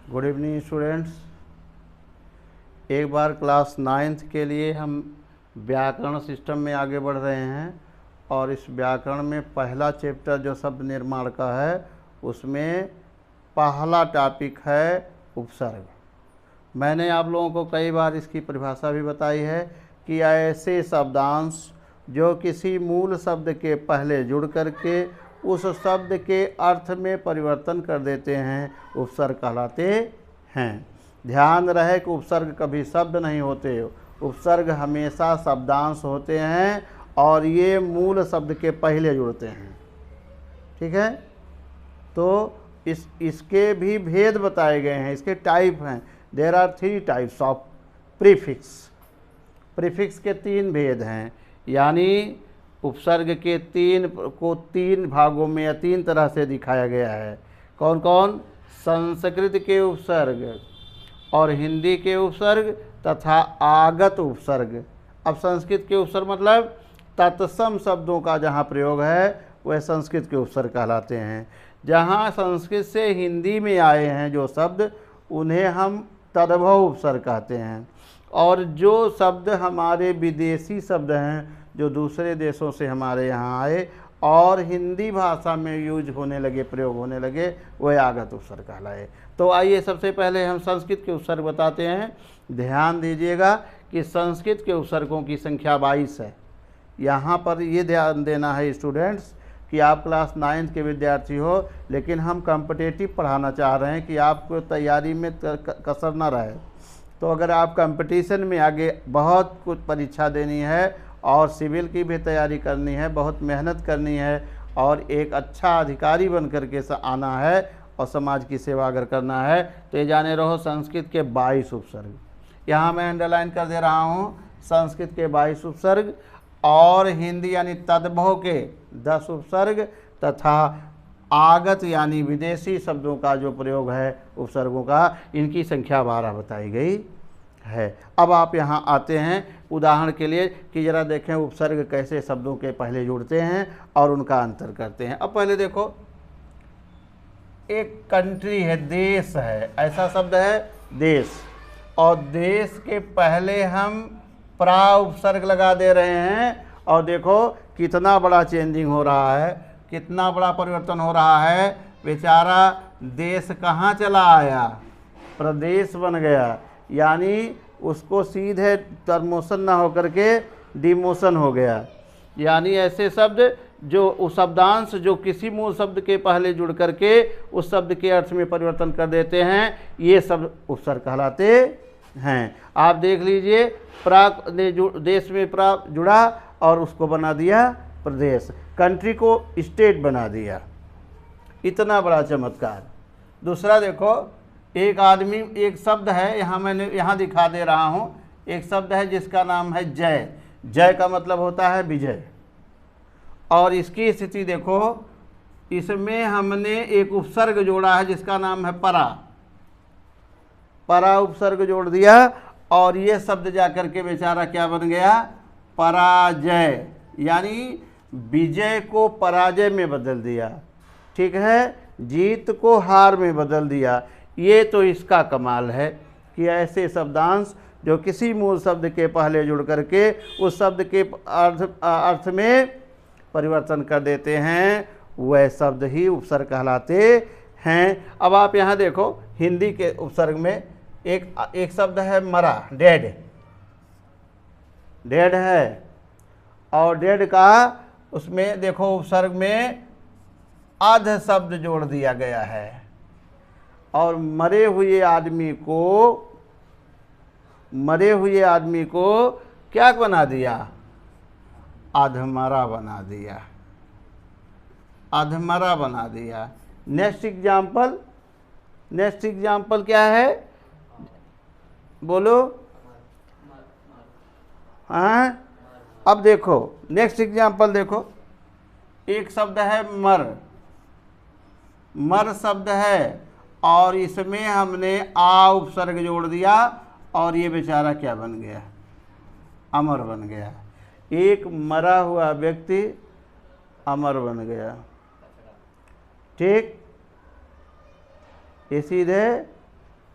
Good evening students. एक बार class 9th के लिए हम व्याकरण सिस्टम में आगे बढ़ रहे हैं और इस व्याकरण में पहला चैप्टर जो शब्द निर्माण का है उसमें पहला टॉपिक है उपसर्ग। मैंने आप लोगों को कई बार इसकी परिभाषा भी बताई है कि ऐसे शब्दांश जो किसी मूल शब्द के पहले जुड़ करके उस शब्द के अर्थ में परिवर्तन कर देते हैं उपसर्ग कहलाते हैं। ध्यान रहे कि उपसर्ग कभी शब्द नहीं होते, उपसर्ग हमेशा शब्दांश होते हैं और ये मूल शब्द के पहले जुड़ते हैं। ठीक है, तो इसके भी भेद बताए गए हैं, इसके टाइप हैं। There are 3 types of prefix. Prefix के 3 भेद हैं, यानी उपसर्ग के 3 भागों में या 3 तरह से दिखाया गया है। कौन कौन? संस्कृत के उपसर्ग और हिंदी के उपसर्ग तथा आगत उपसर्ग। अब संस्कृत के उपसर्ग मतलब तत्सम शब्दों का जहाँ प्रयोग है वह संस्कृत के उपसर्ग कहलाते हैं। जहाँ संस्कृत से हिंदी में आए हैं जो शब्द उन्हें हम तद्भव उपसर्ग कहते हैं। और जो शब्द हमारे विदेशी शब्द हैं जो दूसरे देशों से हमारे यहाँ आए और हिंदी भाषा में यूज होने लगे, प्रयोग होने लगे, वह आगत उपसर्ग कहलाए। तो आइए सबसे पहले हम संस्कृत के उपसर्ग बताते हैं। ध्यान दीजिएगा कि संस्कृत के उपसर्गों की संख्या 22 है। यहाँ पर ये ध्यान देना है स्टूडेंट्स कि आप क्लास 9th के विद्यार्थी हो, लेकिन हम कॉम्पिटिटिव पढ़ाना चाह रहे हैं कि आपको तैयारी में कसर न रहे। तो अगर आप कंपटीशन में आगे बहुत कुछ परीक्षा देनी है और सिविल की भी तैयारी करनी है, बहुत मेहनत करनी है और एक अच्छा अधिकारी बन करके आना है और समाज की सेवा अगर करना है तो ये जाने रहो संस्कृत के 22 उपसर्ग। यहाँ मैं अंडरलाइन कर दे रहा हूँ, संस्कृत के 22 उपसर्ग और हिंदी यानी तद्भव के 10 उपसर्ग तथा आगत यानी विदेशी शब्दों का जो प्रयोग है उपसर्गों का, इनकी संख्या 12 बताई गई है। अब आप यहाँ आते हैं उदाहरण के लिए कि ज़रा देखें उपसर्ग कैसे शब्दों के पहले जुड़ते हैं और उनका अंतर करते हैं। अब पहले देखो, एक कंट्री है, देश है, ऐसा शब्द है देश, और देश के पहले हम प्रा उपसर्ग लगा दे रहे हैं और देखो कितना बड़ा चेंजिंग हो रहा है, कितना बड़ा परिवर्तन हो रहा है। बेचारा देश कहाँ चला आया? प्रदेश बन गया, यानी उसको सीधे प्रमोशन ना होकर के डिमोशन हो गया। यानी ऐसे शब्द जो उस शब्दांश जो किसी मूल शब्द के पहले जुड़ करके उस शब्द के अर्थ में परिवर्तन कर देते हैं, ये शब्द उपसर्ग कहलाते हैं। आप देख लीजिए, प्रा ने देश में प्रा जुड़ा और उसको बना दिया प्रदेश, कंट्री को स्टेट बना दिया। इतना बड़ा चमत्कार। दूसरा देखो, एक आदमी, एक शब्द है, यहाँ मैंने यहाँ दिखा दे रहा हूँ, एक शब्द है जिसका नाम है जय। जय का मतलब होता है विजय, और इसकी स्थिति देखो, इसमें हमने एक उपसर्ग जोड़ा है जिसका नाम है परा। परा उपसर्ग जोड़ दिया और ये शब्द जाकर के बेचारा क्या बन गया? पराजय, यानी विजय को पराजय में बदल दिया। ठीक है, जीत को हार में बदल दिया। ये तो इसका कमाल है कि ऐसे शब्दांश जो किसी मूल शब्द के पहले जुड़ करके उस शब्द के अर्थ में परिवर्तन कर देते हैं, वह शब्द ही उपसर्ग कहलाते हैं। अब आप यहाँ देखो, हिंदी के उपसर्ग में एक शब्द है मरा, डेड। डेड है, और डेड का उसमें देखो उपसर्ग में अध शब्द जोड़ दिया गया है और मरे हुए आदमी को क्या बना दिया? अधमरा बना दिया, अधमरा बना दिया। नेक्स्ट एग्जाम्पल क्या है? बोलो। हाँ, अब देखो नेक्स्ट एग्जाम्पल देखो, एक शब्द है मर। मर शब्द है और इसमें हमने आ उपसर्ग जोड़ दिया और ये बेचारा क्या बन गया? अमर बन गया। एक मरा हुआ व्यक्ति अमर बन गया। ठीक, ये सीधे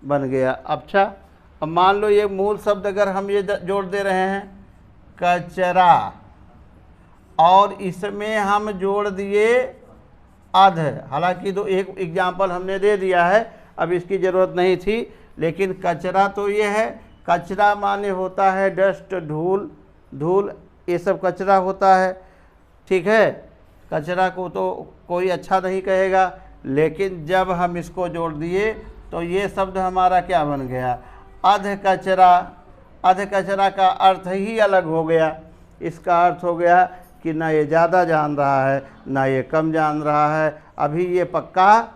बन गया। अच्छा, अब मान लो ये मूल शब्द अगर हम ये जोड़ दे रहे हैं कचरा, और इसमें हम जोड़ दिए अध। हालांकि तो एक एग्जाम्पल हमने दे दिया है, अब इसकी ज़रूरत नहीं थी, लेकिन कचरा तो ये है। कचरा माने होता है डस्ट, धूल, धूल ये सब कचरा होता है, ठीक है। कचरा को तो कोई अच्छा नहीं कहेगा, लेकिन जब हम इसको जोड़ दिए तो ये शब्द हमारा क्या बन गया, अध कचरा। अध कचरा का अर्थ ही अलग हो गया। इसका अर्थ हो गया कि ना ये ज़्यादा जान रहा है ना ये कम जान रहा है, अभी ये पक्का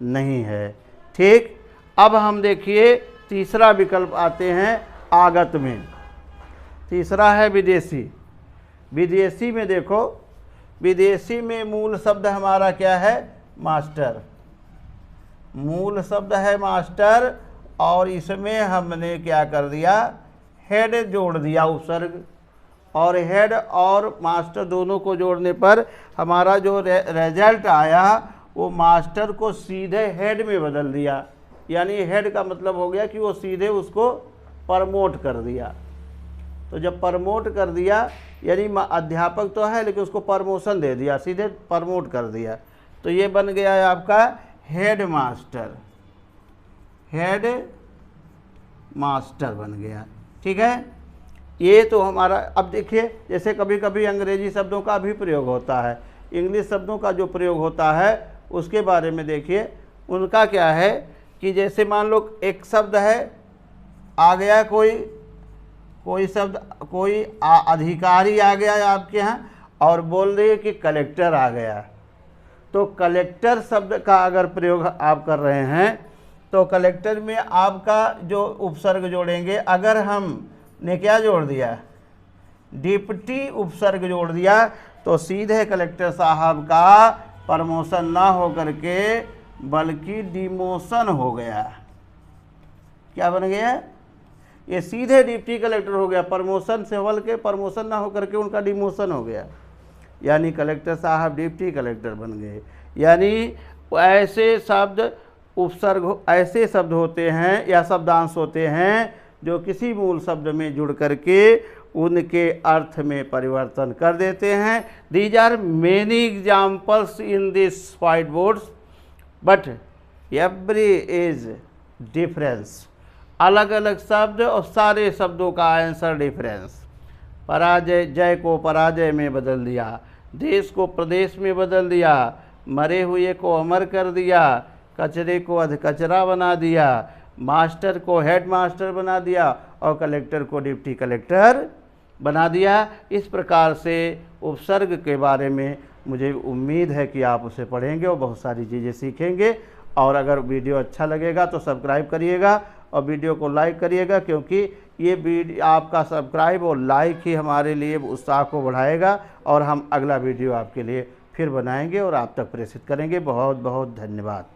नहीं है, ठीक। अब हम देखिए तीसरा विकल्प आते हैं आगत में। तीसरा है विदेशी। विदेशी में देखो, विदेशी में मूल शब्द हमारा क्या है, मास्टर। मूल शब्द है मास्टर, और इसमें हमने क्या कर दिया, हेड जोड़ दिया, उपसर्ग। और हेड और मास्टर दोनों को जोड़ने पर हमारा जो रिजल्ट आया वो मास्टर को सीधे हेड में बदल दिया। यानी हेड का मतलब हो गया कि वो सीधे उसको प्रमोट कर दिया। तो जब प्रमोट कर दिया यानी अध्यापक तो है लेकिन उसको प्रमोशन दे दिया, सीधे प्रमोट कर दिया, तो ये बन गया है आपका हेड मास्टर। हेड मास्टर बन गया, ठीक है। ये तो हमारा, अब देखिए जैसे कभी कभी अंग्रेजी शब्दों का भी प्रयोग होता है, इंग्लिश शब्दों का जो प्रयोग होता है उसके बारे में देखिए। उनका क्या है कि जैसे मान लो एक शब्द है, आ गया कोई शब्द, कोई अधिकारी आ गया आपके यहाँ और बोल रहे कि कलेक्टर आ गया, तो कलेक्टर शब्द का अगर प्रयोग आप कर रहे हैं तो कलेक्टर में आपका जो उपसर्ग जोड़ेंगे, अगर हमने क्या जोड़ दिया, डिप्टी उपसर्ग जोड़ दिया, तो सीधे कलेक्टर साहब का प्रमोशन ना हो करके बल्कि डिमोशन हो गया। क्या बन गया, ये सीधे डिप्टी कलेक्टर हो गया, प्रमोशन से बल के प्रमोशन ना हो करके उनका डिमोशन हो गया, यानी कलेक्टर साहब डिप्टी कलेक्टर बन गए। यानी ऐसे शब्द उपसर्ग, ऐसे शब्द होते हैं या शब्दांश होते हैं जो किसी मूल शब्द में जुड़ करके उनके अर्थ में परिवर्तन कर देते हैं। These are many examples in this white boards but every is difference. अलग अलग शब्द और सारे शब्दों का आंसर डिफरेंस। पराजय, जय को पराजय में बदल दिया, देश को प्रदेश में बदल दिया, मरे हुए को अमर कर दिया, कचरे को अधकचरा बना दिया, मास्टर को हेड मास्टर बना दिया और कलेक्टर को डिप्टी कलेक्टर बना दिया। इस प्रकार से उपसर्ग के बारे में मुझे उम्मीद है कि आप उसे पढ़ेंगे और बहुत सारी चीज़ें सीखेंगे। और अगर वीडियो अच्छा लगेगा तो सब्सक्राइब करिएगा और वीडियो को लाइक करिएगा, क्योंकि ये वीडियो आपका सब्सक्राइब और लाइक ही हमारे लिए उत्साह को बढ़ाएगा और हम अगला वीडियो आपके लिए फिर बनाएंगे और आप तक प्रेषित करेंगे। बहुत बहुत धन्यवाद।